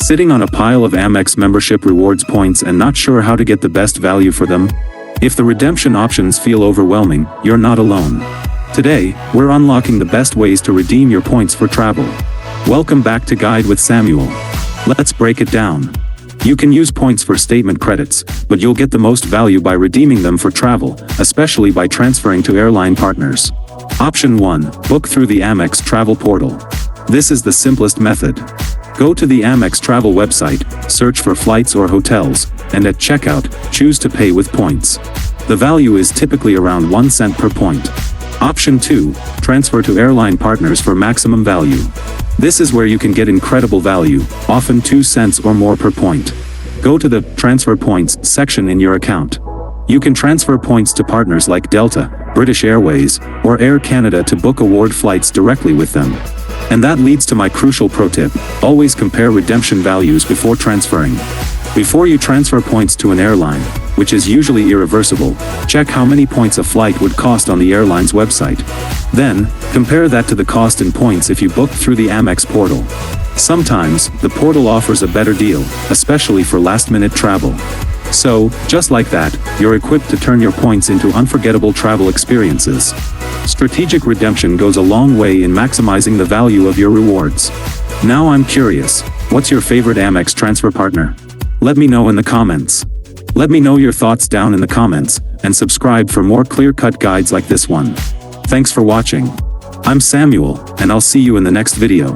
Sitting on a pile of Amex membership rewards points and not sure how to get the best value for them? If the redemption options feel overwhelming, you're not alone. Today, we're unlocking the best ways to redeem your points for travel. Welcome back to Guide with Samuel. Let's break it down. You can use points for statement credits, but you'll get the most value by redeeming them for travel, especially by transferring to airline partners. Option 1. Book through the Amex travel portal. This is the simplest method. Go to the Amex travel website, search for flights or hotels, and at checkout, choose to pay with points. The value is typically around 1 cent per point. Option 2. Transfer to airline partners for maximum value. This is where you can get incredible value, often 2 cents or more per point. Go to the Transfer Points section in your account. You can transfer points to partners like Delta, British Airways, or Air Canada to book award flights directly with them. And that leads to my crucial pro tip: always compare redemption values before transferring. Before you transfer points to an airline, which is usually irreversible, check how many points a flight would cost on the airline's website. Then, compare that to the cost in points if you booked through the Amex portal. Sometimes, the portal offers a better deal, especially for last-minute travel. So, just like that, you're equipped to turn your points into unforgettable travel experiences. Strategic redemption goes a long way in maximizing the value of your rewards. Now I'm curious, what's your favorite Amex transfer partner? Let me know in the comments. Let me know your thoughts down in the comments, and subscribe for more clear-cut guides like this one. Thanks for watching. I'm Samuel, and I'll see you in the next video.